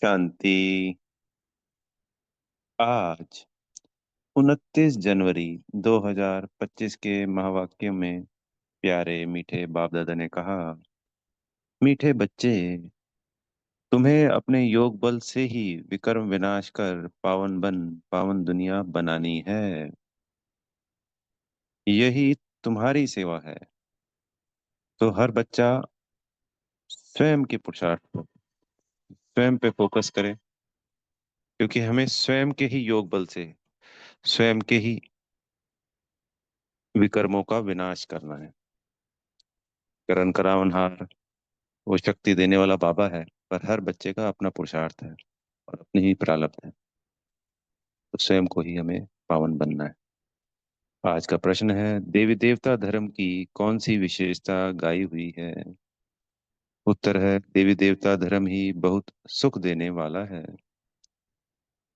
शांति। आज 29 जनवरी 2025 के महावाक्य में प्यारे मीठे बाप दादा ने कहा, मीठे बच्चे, तुम्हें अपने योग बल से ही विकर्म विनाश कर पावन दुनिया बनानी है। यही तुम्हारी सेवा है। तो हर बच्चा स्वयं के पुरुषार्थ को स्वयं पे फोकस करे, क्योंकि हमें स्वयं के ही योग बल से स्वयं के ही विकर्मों का विनाश करना है। करण करावनहार वो शक्ति देने वाला बाबा है, पर हर बच्चे का अपना पुरुषार्थ है और अपनी ही प्रारब्ध है। तो स्वयं को ही हमें पावन बनना है। आज का प्रश्न है, देवी देवता धर्म की कौन सी विशेषता गाई हुई है? उत्तर है, देवी देवता धर्म ही बहुत सुख देने वाला है।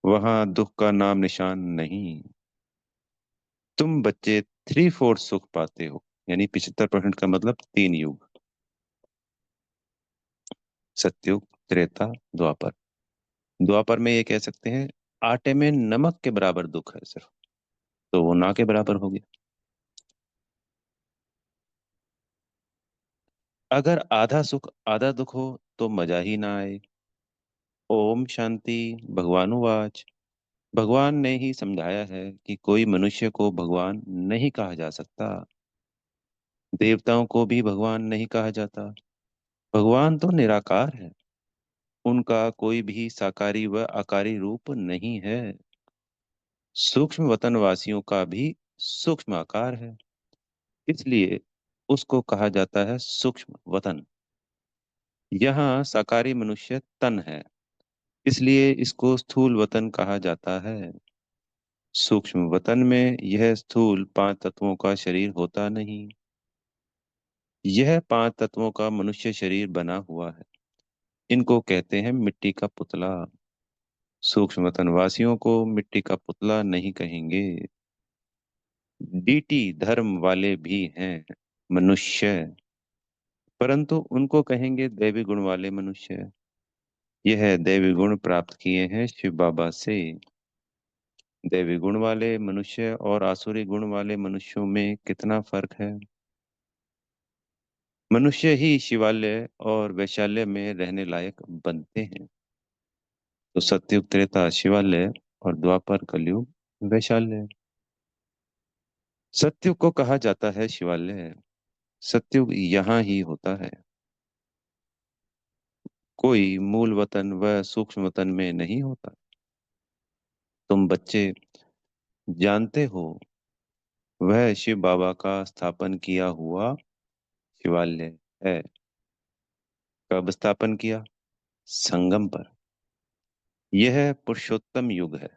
वहां दुख का नाम निशान नहीं। तुम बच्चे 3/4 सुख पाते हो, यानी 75% का मतलब 3 युग। सतयुग, त्रेता, द्वापर। द्वापर में ये कह सकते हैं आटे में नमक के बराबर दुख है सिर्फ, तो वो ना के बराबर हो गया। अगर आधा सुख आधा दुख हो तो मजा ही ना आए। ओम शांति। भगवानुवाच। भगवान ने ही समझाया है कि कोई मनुष्य को भगवान नहीं कहा जा सकता। देवताओं को भी भगवान नहीं कहा जाता। भगवान तो निराकार है। उनका कोई भी साकारी व आकारी रूप नहीं है। सूक्ष्म वतन वासियों का भी सूक्ष्म आकार है, इसलिए उसको कहा जाता है सूक्ष्म वतन। यहाँ साकारी मनुष्य तन है, इसलिए इसको स्थूल वतन कहा जाता है। सूक्ष्म वतन में यह स्थूल 5 तत्वों का शरीर होता नहीं। यह 5 तत्वों का मनुष्य शरीर बना हुआ है। इनको कहते हैं मिट्टी का पुतला। सूक्ष्म वतन वासियों को मिट्टी का पुतला नहीं कहेंगे। डीटी धर्म वाले भी हैं मनुष्य, परंतु उनको कहेंगे दैवी गुण वाले मनुष्य। यह दैवी गुण प्राप्त किए हैं शिव बाबा से। दैवी गुण वाले मनुष्य और आसुरी गुण वाले मनुष्यों में कितना फर्क है। मनुष्य ही शिवालय और वैशाल्य में रहने लायक बनते हैं। तो सतयुग, त्रेता शिवालय और द्वापर कलयुग वैशाल्य। सतयुग को कहा जाता है शिवालय। सतयुग यहाँ ही होता है। कोई मूल वतन व सूक्ष्म वतन में नहीं होता। तुम बच्चे जानते हो, वह शिव बाबा का स्थापन किया हुआ शिवालय है। कब स्थापन किया? संगम पर। यह पुरुषोत्तम युग है।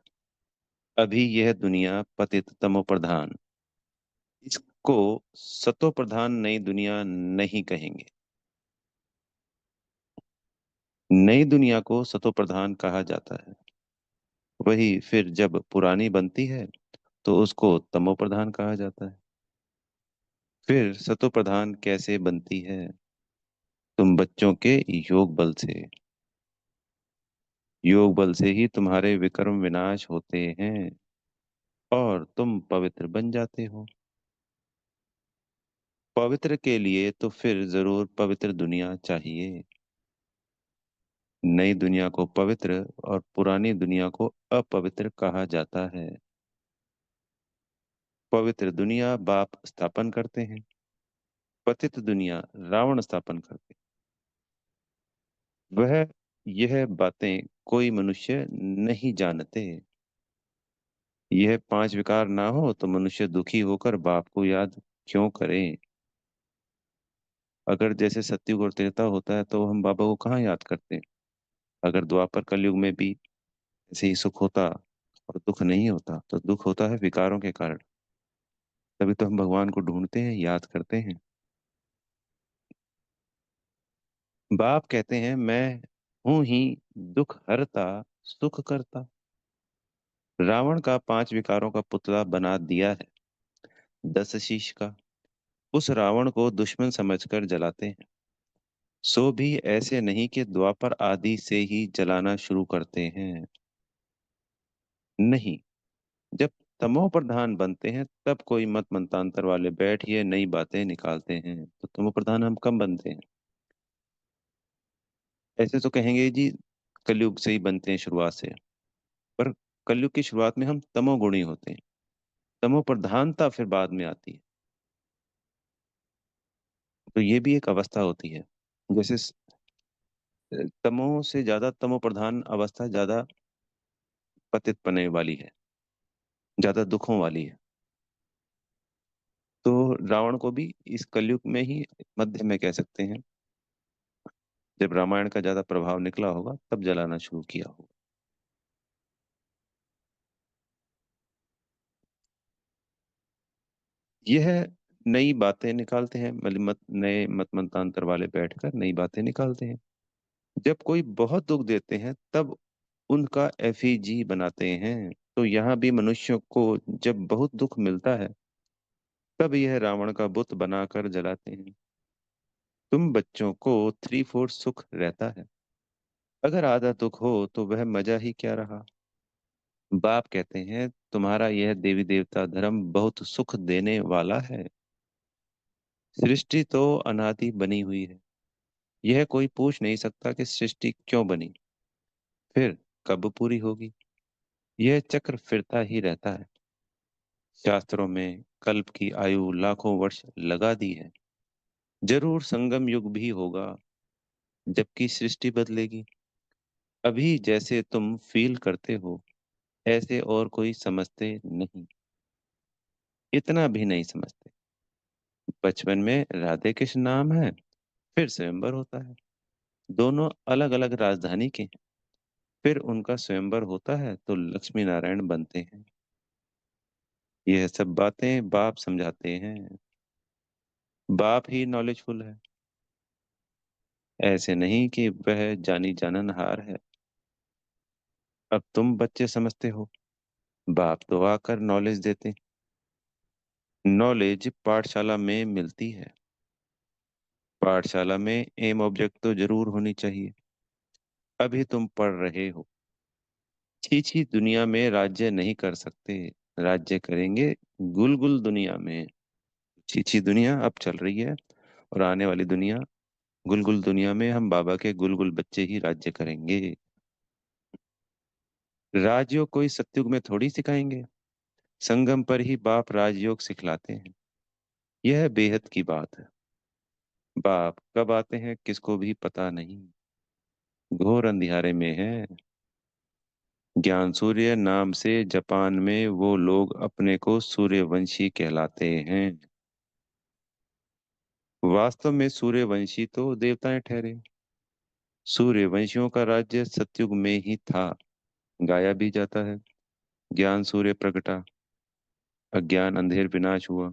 अभी यह दुनिया पतित तमो प्रधान। इसको सतो प्रधान नई दुनिया नहीं कहेंगे। नई दुनिया को सतो प्रधान कहा जाता है। वही फिर जब पुरानी बनती है तो उसको तमो प्रधान कहा जाता है। फिर सतो प्रधान कैसे बनती है? तुम बच्चों के योग बल से। योग बल से ही तुम्हारे विक्रम विनाश होते हैं और तुम पवित्र बन जाते हो। पवित्र के लिए तो फिर जरूर पवित्र दुनिया चाहिए। नई दुनिया को पवित्र और पुरानी दुनिया को अपवित्र कहा जाता है। पवित्र दुनिया बाप स्थापन करते हैं, पतित दुनिया रावण स्थापन करते हैं। वह यह बातें कोई मनुष्य नहीं जानते। यह 5 विकार ना हो तो मनुष्य दुखी होकर बाप को याद क्यों करे? अगर जैसे सतयुग और त्रेता होता है तो हम बाबा को कहाँ याद करते हैं? अगर द्वापर कलयुग में भी ऐसे ही सुख होता और दुख नहीं होता, तो दुख होता है विकारों के कारण। तभी तो हम भगवान को ढूंढते हैं, याद करते हैं। बाप कहते हैं, मैं हूं ही दुख हरता सुख करता। रावण का 5 विकारों का पुतला बना दिया है, 10 शीश का। उस रावण को दुश्मन समझकर जलाते हैं। सो भी ऐसे नहीं कि द्वापर आदि से ही जलाना शुरू करते हैं। नहीं, जब तमो प्रधान बनते हैं तब कोई मत मंतांतर वाले बैठ ये नई बातें निकालते हैं। तो तमो प्रधान हम कब बनते हैं? ऐसे तो कहेंगे जी कलयुग से ही बनते हैं शुरुआत से, पर कलयुग की शुरुआत में हम तमोगुणी होते हैं। तमो प्रधानता फिर बाद में आती है। तो ये भी एक अवस्था होती है। जैसे तमो से ज्यादा तमो प्रधान अवस्था ज्यादा पतित पने वाली है, ज्यादा दुखों वाली है। तो रावण को भी इस कलयुग में ही मध्य में कह सकते हैं, जब रामायण का ज्यादा प्रभाव निकला होगा तब जलाना शुरू किया होगा। यह नई बातें निकालते हैं, मतलब नए मत मतांतर वाले बैठकर नई बातें निकालते हैं। जब कोई बहुत दुख देते हैं तब उनका एफिजी बनाते हैं। तो यहाँ भी मनुष्यों को जब बहुत दुख मिलता है तब यह रावण का बुत बनाकर जलाते हैं। तुम बच्चों को थ्री फोर्थ सुख रहता है, अगर आधा दुख हो तो वह मजा ही क्या रहा। बाप कहते हैं तुम्हारा यह देवी देवता धर्म बहुत सुख देने वाला है। सृष्टि तो अनादि बनी हुई है, यह कोई पूछ नहीं सकता कि सृष्टि क्यों बनी, फिर कब पूरी होगी। यह चक्र फिरता ही रहता है। शास्त्रों में कल्प की आयु लाखों वर्ष लगा दी है। जरूर संगम युग भी होगा जबकि सृष्टि बदलेगी। अभी जैसे तुम फील करते हो ऐसे और कोई समझते नहीं, इतना भी नहीं समझते। बचपन में राधे कृष्ण नाम है, फिर स्वयंवर होता है। दोनों अलग अलग राजधानी के, फिर उनका स्वयंवर होता है तो लक्ष्मी नारायण बनते हैं। यह सब बातें बाप समझाते हैं। बाप ही नॉलेजफुल है, ऐसे नहीं कि वह जानी जाननहार है। अब तुम बच्चे समझते हो, बाप तो आकर नॉलेज देते। नॉलेज पाठशाला में मिलती है। पाठशाला में एम ऑब्जेक्ट तो जरूर होनी चाहिए। अभी तुम पढ़ रहे हो। छी दुनिया में राज्य नहीं कर सकते, राज्य करेंगे गुलगुल दुनिया में। छी दुनिया अब चल रही है, और आने वाली दुनिया, गुलगुल दुनिया में हम बाबा के गुलगुल बच्चे ही राज्य करेंगे। राजयोग कोई सतयुग में थोड़ी सिखाएंगे, संगम पर ही बाप राजयोग सिखलाते हैं। यह बेहद की बात है। बाप कब आते हैं किसको भी पता नहीं, घोर अंधियारे में है। ज्ञान सूर्य नाम से जापान में वो लोग अपने को सूर्यवंशी कहलाते हैं। वास्तव में सूर्यवंशी तो देवताएं ठहरे। सूर्यवंशियों का राज्य सतयुग में ही था, गाया भी जाता है। ज्ञान सूर्य प्रगटा, अज्ञान अंधेर विनाश हुआ।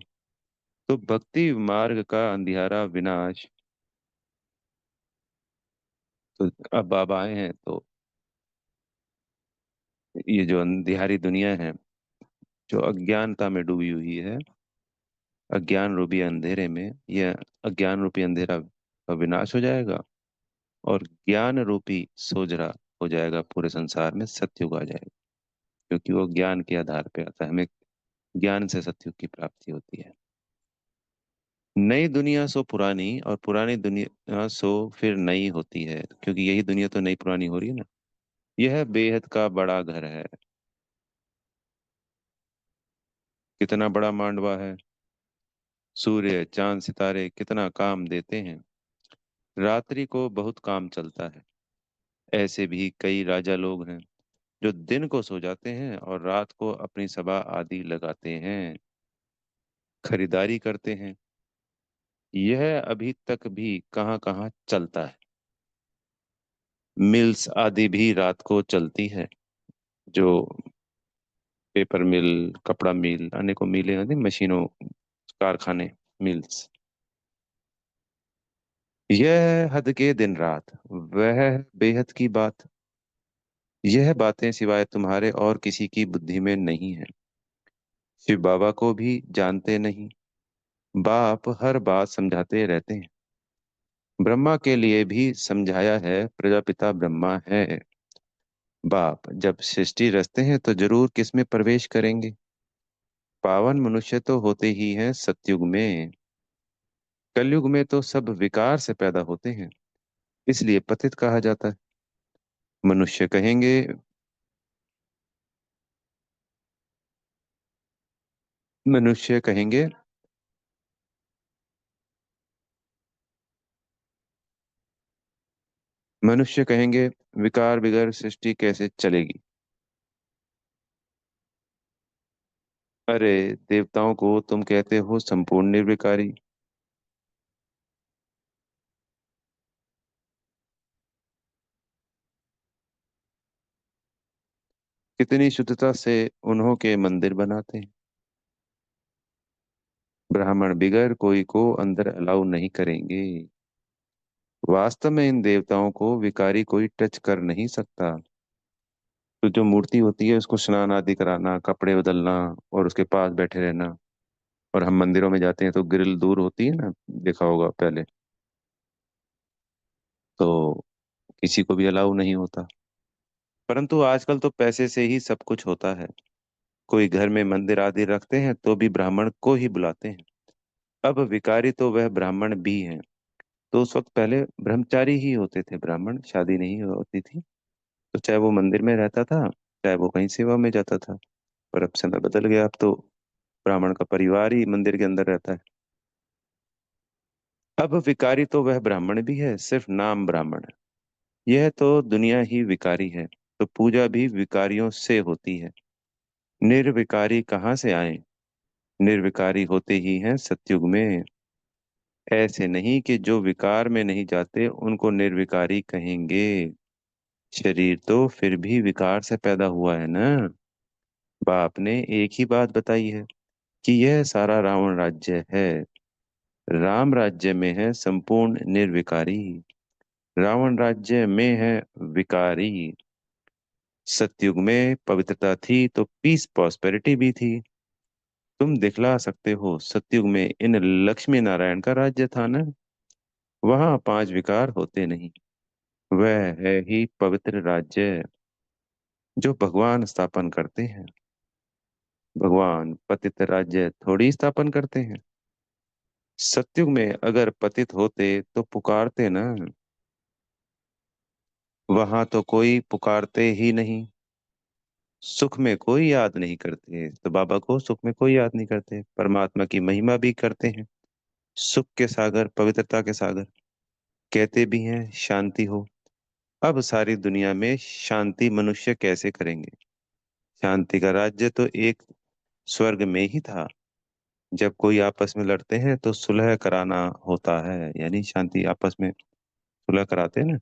तो भक्ति मार्ग का अंधियारा विनाश। तो अब बाबा आए हैं तो ये जो अंधियारी दुनिया है, जो अज्ञानता में डूबी हुई है, अज्ञान रूपी अंधेरे में, यह अज्ञान रूपी अंधेरा का विनाश हो जाएगा, और ज्ञान रूपी सोजरा हो जाएगा। पूरे संसार में सतयुग आ जाएगा, क्योंकि वो ज्ञान के आधार पे आता है। हमें ज्ञान से सतयुग की प्राप्ति होती है। नई दुनिया सो पुरानी, और पुरानी दुनिया सो फिर नई होती है, क्योंकि यही दुनिया तो नई पुरानी हो रही है ना। यह बेहद का बड़ा घर है। कितना बड़ा मांडवा है। सूर्य चांद सितारे कितना काम देते हैं। रात्रि को बहुत काम चलता है। ऐसे भी कई राजा लोग हैं जो दिन को सो जाते हैं और रात को अपनी सभा आदि लगाते हैं, खरीदारी करते हैं। यह अभी तक भी कहाँ कहाँ चलता है। मिल्स आदि भी रात को चलती है, जो पेपर मिल, कपड़ा मिल, अनेकों मिलें आदि मशीनों, कारखाने, मिल्स। यह हद के दिन रात, वह बेहद की बात। यह बातें सिवाय तुम्हारे और किसी की बुद्धि में नहीं है। शिव बाबा को भी जानते नहीं। बाप हर बात समझाते रहते हैं। ब्रह्मा के लिए भी समझाया है, प्रजापिता ब्रह्मा है। बाप जब सृष्टि रचते हैं तो जरूर किसमें प्रवेश करेंगे? पावन मनुष्य तो होते ही हैं सतयुग में। कलयुग में तो सब विकार से पैदा होते हैं, इसलिए पतित कहा जाता है। मनुष्य कहेंगे मनुष्य कहेंगे मनुष्य कहेंगे, विकार बिगर सृष्टि कैसे चलेगी? अरे, देवताओं को तुम कहते हो संपूर्ण निर्विकारी। कितनी शुद्धता से उन्हों के मंदिर बनाते हैं। ब्राह्मण बिगर कोई को अंदर अलाउ नहीं करेंगे। वास्तव में इन देवताओं को विकारी कोई टच कर नहीं सकता। तो जो मूर्ति होती है उसको स्नान आदि कराना, कपड़े बदलना और उसके पास बैठे रहना। और हम मंदिरों में जाते हैं तो ग्रिल दूर होती है ना, देखा होगा पहले। तो किसी को भी अलाउ नहीं होता। परंतु आजकल तो पैसे से ही सब कुछ होता है। कोई घर में मंदिर आदि रखते हैं तो भी ब्राह्मण को ही बुलाते हैं। अब विकारी तो वह ब्राह्मण भी हैं। तो उस वक्त पहले ब्रह्मचारी ही होते थे ब्राह्मण, शादी नहीं होती थी। तो चाहे वो मंदिर में रहता था, चाहे वो कहीं सेवा में जाता था। पर अब समय बदल गया, अब तो ब्राह्मण का परिवार ही मंदिर के अंदर रहता है। अब विकारी तो वह ब्राह्मण भी है, सिर्फ नाम ब्राह्मण है। यह तो दुनिया ही विकारी है, तो पूजा भी विकारियों से होती है। निर्विकारी कहाँ से आए? निर्विकारी होते ही हैं सतयुग में। ऐसे नहीं कि जो विकार में नहीं जाते उनको निर्विकारी कहेंगे। शरीर तो फिर भी विकार से पैदा हुआ है ना। बाप ने एक ही बात बताई है कि यह सारा रावण राज्य है। राम राज्य में है संपूर्ण निर्विकारी। रावण राज्य में है विकारी। सतयुग में पवित्रता थी तो पीस प्रॉस्पेरिटी भी थी। तुम दिखला सकते हो, सतयुग में इन लक्ष्मी नारायण का राज्य था ना। वहां पांच विकार होते नहीं। वह है ही पवित्र राज्य जो भगवान स्थापन करते हैं। भगवान पतित राज्य थोड़ी स्थापन करते हैं। सतयुग में अगर पतित होते तो पुकारते ना। वहां तो कोई पुकारते ही नहीं। सुख में कोई याद नहीं करते, तो बाबा को सुख में कोई याद नहीं करते। परमात्मा की महिमा भी करते हैं। सुख के सागर, पवित्रता के सागर। कहते भी हैं शांति हो। अब सारी दुनिया में शांति मनुष्य कैसे करेंगे? शांति का राज्य तो एक स्वर्ग में ही था। जब कोई आपस में लड़ते हैं तो सुलह कराना होता है, यानी शांति, आपस में सुलह कराते हैं ना।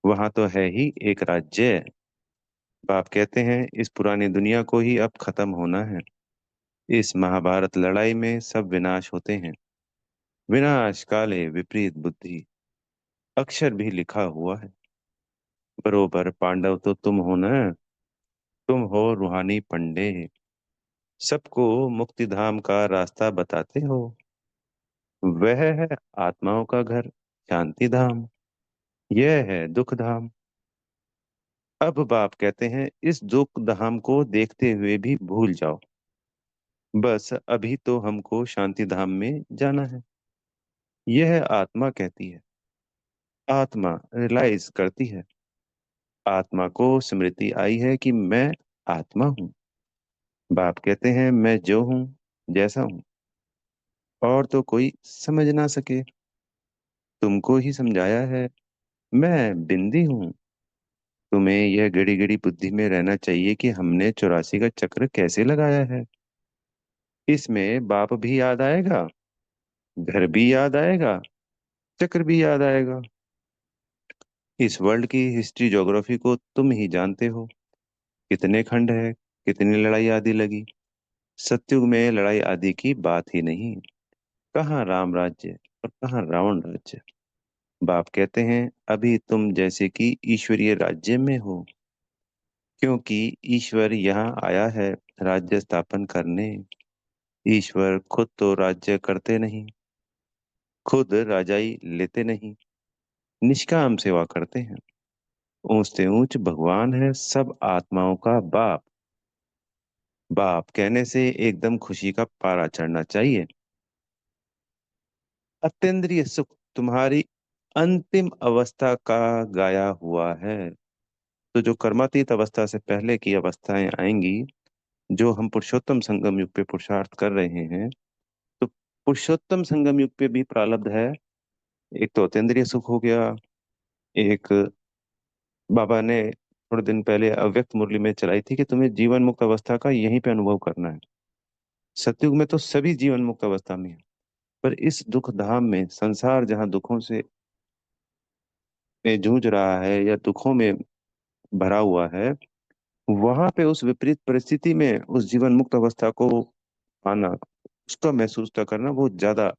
वहां तो है ही एक राज्य। बाप कहते हैं इस पुरानी दुनिया को ही अब खत्म होना है। इस महाभारत लड़ाई में सब विनाश होते हैं। विनाश काले विपरीत बुद्धि, अक्षर भी लिखा हुआ है। बरोबर पांडव तो तुम हो ना। तुम हो रूहानी पंडे। सबको मुक्ति धाम का रास्ता बताते हो। वह है आत्माओं का घर, शांति धाम। यह है दुख धाम। अब बाप कहते हैं इस दुख धाम को देखते हुए भी भूल जाओ। बस अभी तो हमको शांति धाम में जाना है। यह आत्मा कहती है। आत्मा रियलाइज करती है। आत्मा को स्मृति आई है कि मैं आत्मा हूँ। बाप कहते हैं मैं जो हूँ, जैसा हूँ, और तो कोई समझ ना सके। तुमको ही समझाया है। मैं बिंदी हूँ। तुम्हें यह गड़ी गड़ी बुद्धि में रहना चाहिए कि हमने 84 का चक्र कैसे लगाया है। इसमें बाप भी याद आएगा, घर भी याद आएगा, चक्र भी याद आएगा। इस वर्ल्ड की हिस्ट्री ज्योग्राफी को तुम ही जानते हो। कितने खंड है, कितनी लड़ाई आदि लगी। सतयुग में लड़ाई आदि की बात ही नहीं। कहाँ राम राज्य और कहाँ रावण राज्य। बाप कहते हैं अभी तुम जैसे कि ईश्वरीय राज्य में हो। क्योंकि ईश्वर यहाँ आया है राज्य स्थापन करने। ईश्वर खुद तो राज्य करते नहीं। खुद राजाई लेते नहीं, निष्काम सेवा करते हैं। ऊंच से ऊंच भगवान है सब आत्माओं का बाप। बाप कहने से एकदम खुशी का पारा चढ़ना चाहिए। अत्यंद्रिय सुख तुम्हारी अंतिम अवस्था का गाया हुआ है। तो जो कर्मातीत अवस्था से पहले की अवस्थाएं आएंगी, जो हम पुरुषोत्तम संगम युग पे पुरुषार्थ कर रहे हैं, तो पुरुषोत्तम संगम युग पे भी प्रारब्ध है। एक तो अतीन्द्रिय सुख हो गया। एक बाबा ने थोड़े दिन पहले अव्यक्त मुरली में चलाई थी कि तुम्हें जीवन मुक्त अवस्था का यहीं पे अनुभव करना है। सतयुग में तो सभी जीवन मुक्त अवस्था में है, पर इस दुख धाम में, संसार जहाँ दुखों से में जूझ रहा है या दुखों में भरा हुआ है, वहां पे उस विपरीत परिस्थिति में उस जीवन मुक्त अवस्था को पाना, उसका महसूस करना बहुत ज्यादा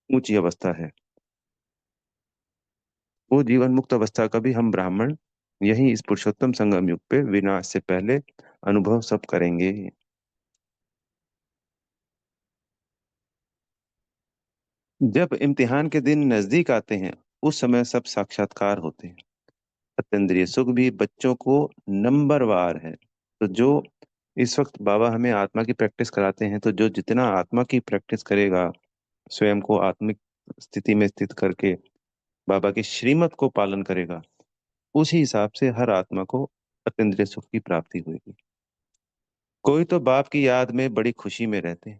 ऊंची अवस्था है। वो जीवन मुक्त अवस्था का भी हम ब्राह्मण यही इस पुरुषोत्तम संगम युग पे विनाश से पहले अनुभव सब करेंगे। जब इम्तिहान के दिन नजदीक आते हैं, उस समय सब साक्षात्कार होते हैं। अतीन्द्रिय सुख भी बच्चों को नंबरवार है। तो जो इस वक्त बाबा हमें आत्मा की प्रैक्टिस कराते हैं, तो जो जितना आत्मा की प्रैक्टिस करेगा, स्वयं को आत्मिक स्थिति में स्थित करके बाबा की श्रीमत को पालन करेगा, उसी हिसाब से हर आत्मा को अतीन्द्रिय सुख की प्राप्ति होगी। कोई तो बाप की याद में बड़ी खुशी में रहते हैं।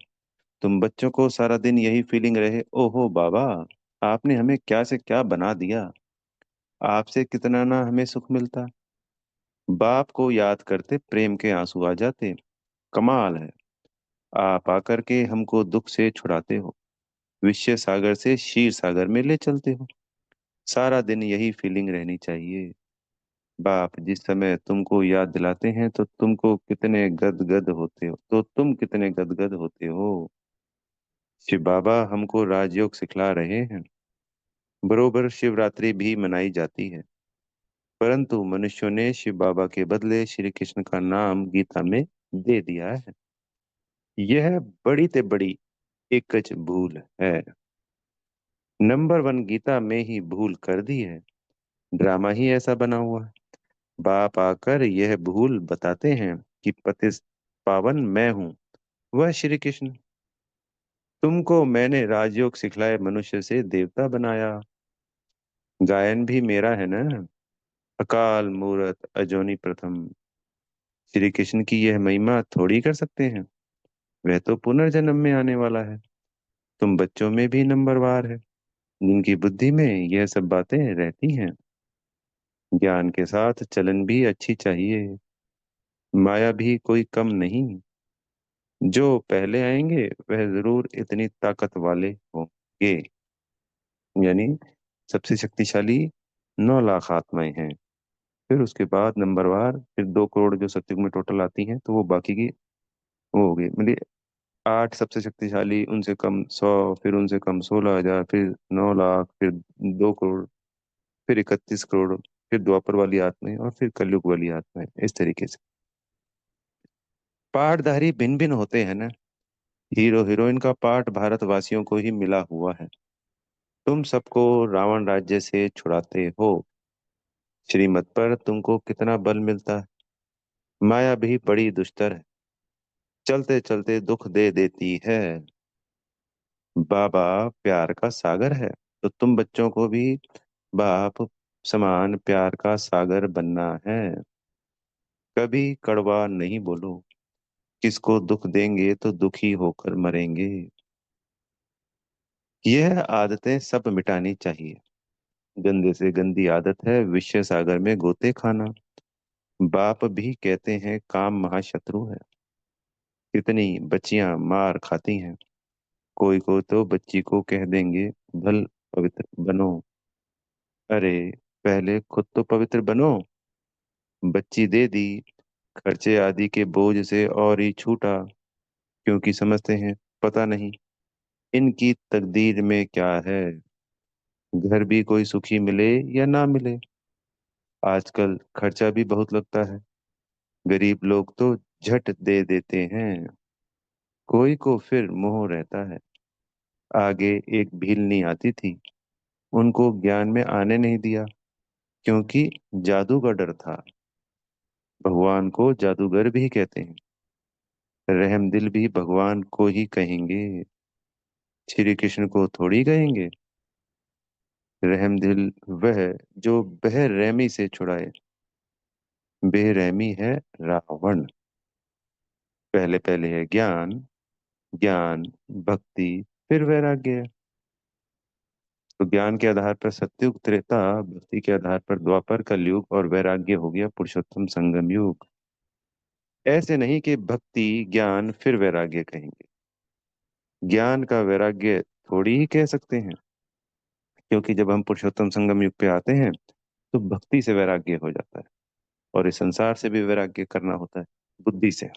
तुम बच्चों को सारा दिन यही फीलिंग रहे, ओहो बाबा, आपने हमें क्या से क्या बना दिया, आपसे कितना ना हमें सुख मिलता। बाप को याद करते प्रेम के आंसू आ जाते। कमाल है, आप आकर के हमको दुख से छुड़ाते हो, विषय सागर से क्षीर सागर में ले चलते हो। सारा दिन यही फीलिंग रहनी चाहिए। बाप जिस समय तुमको याद दिलाते हैं तो तुमको कितने गदगद होते हो, तो तुम कितने गदगद होते हो। शिव बाबा हमको राजयोग सिखला रहे हैं। बरोबर शिवरात्रि भी मनाई जाती है, परंतु मनुष्यों ने शिव बाबा के बदले श्री कृष्ण का नाम गीता में दे दिया है। यह बड़ी ते बड़ी एकच भूल है। नंबर वन गीता में ही भूल कर दी है। ड्रामा ही ऐसा बना हुआ है। बाप आकर यह भूल बताते हैं कि पति पावन मैं हूँ, वह श्री कृष्ण। तुमको मैंने राजयोग सिखलाए मनुष्य से देवता बनाया। गायन भी मेरा है ना। अकाल मूरत अजोनी प्रथम। श्री कृष्ण की यह महिमा थोड़ी कर सकते हैं। वह तो पुनर्जन्म में आने वाला है। तुम बच्चों में भी नंबरवार है, जिनकी बुद्धि में यह सब बातें रहती हैं। ज्ञान के साथ चलन भी अच्छी चाहिए। माया भी कोई कम नहीं। जो पहले आएंगे वह जरूर इतनी ताकत वाले होंगे। यानी सबसे शक्तिशाली 9 लाख आत्माएं हैं। फिर उसके बाद नंबरवार, फिर 2 करोड़ जो सतयुग में टोटल आती हैं, तो वो बाकी की वो होगी, मतलब 8 सबसे शक्तिशाली, उनसे कम 100, फिर उनसे कम 16,000, फिर 9 लाख, फिर 2 करोड़, फिर 31 करोड़, फिर द्वापर वाली आत्माएं और फिर कलयुग वाली आत्माएं, इस तरीके से। पाठधारी भिन्न भिन्न होते हैं ना। हीरो हीरोइन का पाठ भारतवासियों को ही मिला हुआ है। तुम सबको रावण राज्य से छुड़ाते हो। श्रीमत पर तुमको कितना बल मिलता है। माया भी बड़ी दुष्टर है, चलते चलते दुख दे देती है। बाबा प्यार का सागर है, तो तुम बच्चों को भी बाप समान प्यार का सागर बनना है। कभी कड़वा नहीं बोलो। किसको दुख देंगे तो दुखी होकर मरेंगे। यह आदतें सब मिटानी चाहिए। गंदे से गंदी आदत है विषय सागर में गोते खाना। बाप भी कहते हैं काम महाशत्रु है। कितनी बच्चियां मार खाती हैं। कोई को तो बच्ची को कह देंगे भल पवित्र बनो। अरे पहले खुद तो पवित्र बनो। बच्ची दे दी, खर्चे आदि के बोझ से और ही छूटा, क्योंकि समझते हैं पता नहीं इनकी तकदीर में क्या है। घर भी कोई सुखी मिले या ना मिले, आजकल खर्चा भी बहुत लगता है। गरीब लोग तो झट दे देते हैं। कोई को फिर मोह रहता है। आगे एक भीलनी आती थी, उनको ज्ञान में आने नहीं दिया, क्योंकि जादू का डर था। भगवान को जादूगर भी कहते हैं। रहमदिल भी भगवान को ही कहेंगे, श्री कृष्ण को थोड़ी कहेंगे। रहमदिल वह जो बेरहमी से छुड़ाए, बेरहमी है रावण। पहले पहले है ज्ञान, ज्ञान भक्ति, फिर वैराग्य। तो ज्ञान के आधार पर सतयुग त्रेता, भक्ति के आधार पर द्वापर कलयुग, और वैराग्य हो गया पुरुषोत्तम संगम युग। ऐसे नहीं कि भक्ति ज्ञान फिर वैराग्य कहेंगे। ज्ञान का वैराग्य थोड़ी ही कह सकते हैं, क्योंकि जब हम पुरुषोत्तम संगम युग पे आते हैं तो भक्ति से वैराग्य हो जाता है, और इस संसार से भी वैराग्य करना होता है, बुद्धि से।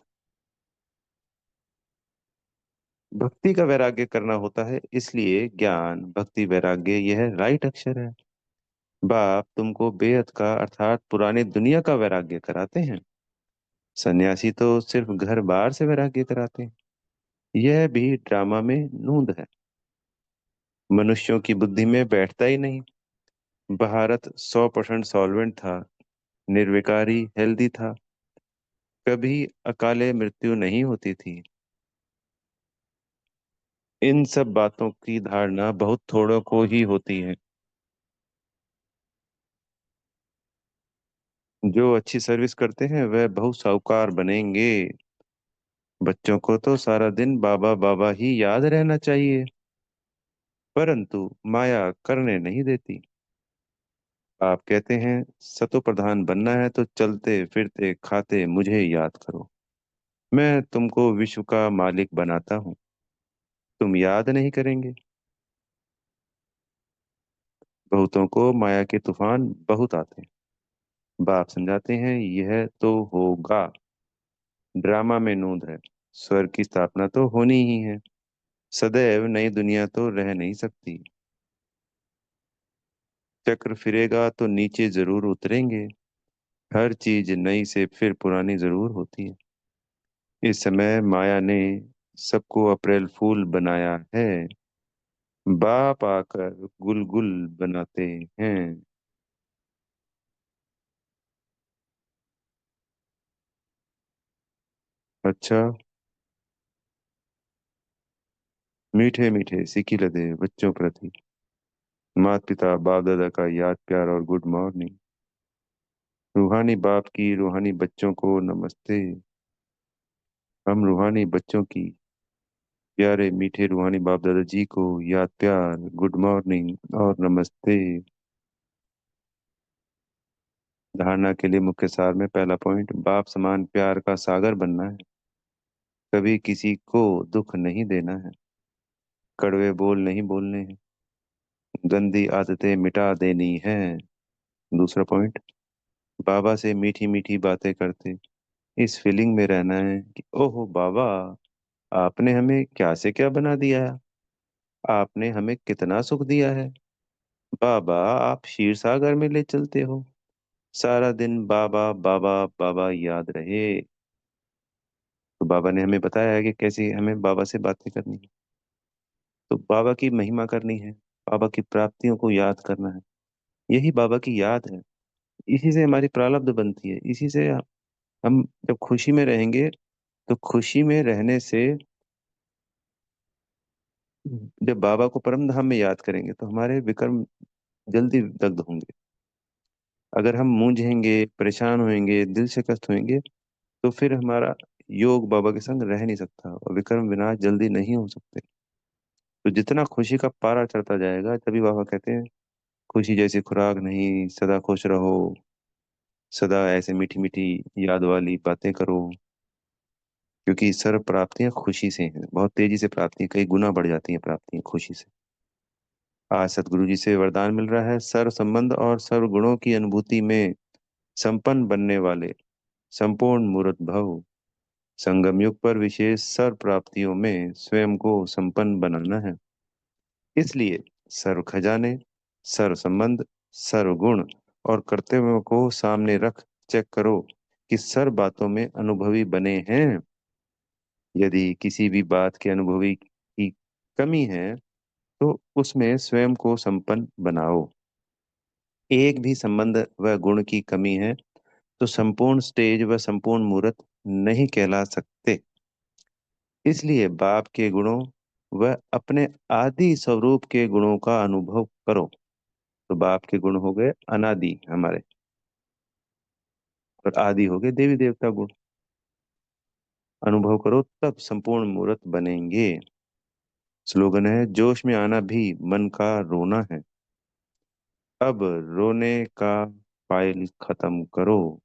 भक्ति का वैराग्य करना होता है, इसलिए ज्ञान भक्ति वैराग्य यह राइट अक्षर है। बाप तुमको बेहद का अर्थात पुरानी दुनिया का वैराग्य कराते हैं। सन्यासी तो सिर्फ घर बार से वैराग्य कराते हैं। यह भी ड्रामा में नूंद है, मनुष्यों की बुद्धि में बैठता ही नहीं। भारत 100% सॉल्वेंट था, निर्विकारी हेल्दी था, कभी अकाले मृत्यु नहीं होती थी। इन सब बातों की धारणा बहुत थोड़ों को ही होती है। जो अच्छी सर्विस करते हैं वह बहुत साहूकार बनेंगे। बच्चों को तो सारा दिन बाबा बाबा ही याद रहना चाहिए, परंतु माया करने नहीं देती। आप कहते हैं सतो प्रधान बनना है तो चलते फिरते खाते मुझे याद करो, मैं तुमको विश्व का मालिक बनाता हूँ। तुम याद नहीं करेंगे। बहुतों को माया के तूफान बहुत आते हैं। बाप समझाते हैं यह तो होगा, ड्रामा में नूंद है। स्वर्ग की स्थापना तो होनी ही है, सदैव नई दुनिया तो रह नहीं सकती। चक्र फिरेगा तो नीचे जरूर उतरेंगे। हर चीज नई से फिर पुरानी जरूर होती है। इस समय माया ने सबको अप्रैल फूल बनाया है, बाप आकर गुल गुल बनाते हैं। अच्छा। मीठे मीठे सिकी लदे बच्चों प्रति माता पिता बाप दादा का याद प्यार और गुड मॉर्निंग। रूहानी बाप की रूहानी बच्चों को नमस्ते। हम रूहानी बच्चों की प्यारे मीठे रूहानी बाप दादाजी को याद प्यार, गुड मॉर्निंग और नमस्ते। धारणा के लिए मुख्य सार में पहला पॉइंट, बाप समान प्यार का सागर बनना है। कभी किसी को दुख नहीं देना है। कड़वे बोल नहीं बोलने हैं। गंदी आदतें मिटा देनी है। दूसरा पॉइंट, बाबा से मीठी मीठी बातें करते इस फीलिंग में रहना है कि ओहो बाबा, आपने हमें क्या से क्या बना दिया है, आपने हमें कितना सुख दिया है। बाबा आप क्षीर सागर में ले चलते हो। सारा दिन बाबा बाबा बाबा याद रहे। तो बाबा ने हमें बताया है कि कैसे हमें बाबा से बातें करनी है। तो बाबा की महिमा करनी है, बाबा की प्राप्तियों को याद करना है। यही बाबा की याद है। इसी से हमारी प्रारब्ध बनती है। इसी से हम जब खुशी में रहेंगे, तो खुशी में रहने से जब बाबा को परम धाम में याद करेंगे तो हमारे विकर्म जल्दी दग्ध होंगे। अगर हम मूंझेंगे, परेशान होंगे, दिल शिकस्त होंगे, तो फिर हमारा योग बाबा के संग रह नहीं सकता, और विक्रम विनाश जल्दी नहीं हो सकते। तो जितना खुशी का पारा चढ़ता जाएगा, तभी बाबा कहते हैं खुशी जैसी खुराक नहीं, सदा खुश रहो, सदा ऐसे मीठी मीठी याद वाली बातें करो। क्योंकि सर्व प्राप्तियां खुशी से हैं, बहुत तेजी से प्राप्तियां कई गुना बढ़ जाती हैं प्राप्तियां खुशी से। आज सतगुरु जी से वरदान मिल रहा है, सर्व संबंध और सर्व गुणों की अनुभूति में संपन्न बनने वाले संपूर्ण मूर्त भव, संगम युग पर विशेष सर्व प्राप्तियों में स्वयं को संपन्न बनाना है। इसलिए सर्व खजाने, सर्व संबंध, सर्व गुण और कर्तव्यों को सामने रख चेक करो कि सर्व बातों में अनुभवी बने हैं। यदि किसी भी बात के अनुभवी की कमी है, तो उसमें स्वयं को संपन्न बनाओ। एक भी संबंध व गुण की कमी है तो संपूर्ण स्टेज व संपूर्ण मूर्त नहीं कहला सकते। इसलिए बाप के गुणों व अपने आदि स्वरूप के गुणों का अनुभव करो। तो बाप के गुण हो गए अनादि हमारे, और आदि हो गए देवी देवता गुण। अनुभव करो तब संपूर्ण मूर्त बनेंगे। स्लोगन है, जोश में आना भी मन का रोना है, अब रोने का फाइल खत्म करो।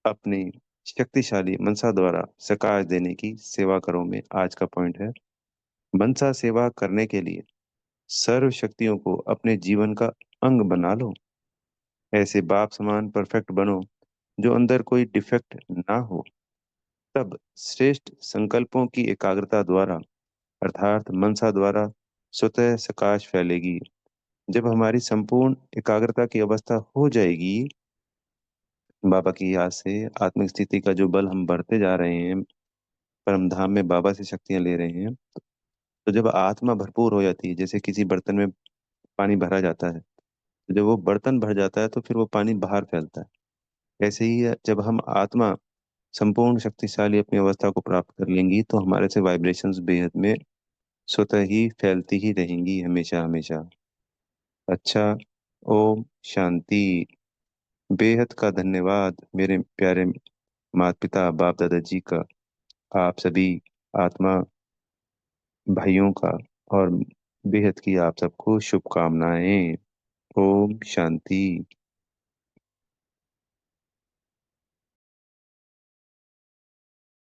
अपनी शक्तिशाली मनसा द्वारा सकाश देने की सेवा करो में आज का पॉइंट है। मनसा सेवा करने के लिए सर्व शक्तियों को अपने जीवन का अंग बना लो। ऐसे बाप समान परफेक्ट बनो जो अंदर कोई डिफेक्ट ना हो। तब श्रेष्ठ संकल्पों की एकाग्रता द्वारा अर्थात मनसा द्वारा स्वतः सकाश फैलेगी। जब हमारी संपूर्ण एकाग्रता की अवस्था हो जाएगी, बाबा की याद से आत्मिक स्थिति का जो बल हम बढ़ते जा रहे हैं, परम धाम में बाबा से शक्तियां ले रहे हैं, तो जब आत्मा भरपूर हो जाती है, जैसे किसी बर्तन में पानी भरा जाता है, तो जब वो बर्तन भर जाता है तो फिर वो पानी बाहर फैलता है। ऐसे ही है, जब हम आत्मा संपूर्ण शक्तिशाली अपनी अवस्था को प्राप्त कर लेंगी तो हमारे से वाइब्रेशंस बेहद में स्वतः ही फैलती ही रहेंगी हमेशा हमेशा। अच्छा, ओम शांति। बेहद का धन्यवाद मेरे प्यारे माता पिता बाप दादाजी का, आप सभी आत्मा भाइयों का, और बेहद की आप सबको शुभकामनाएं। ओम शांति।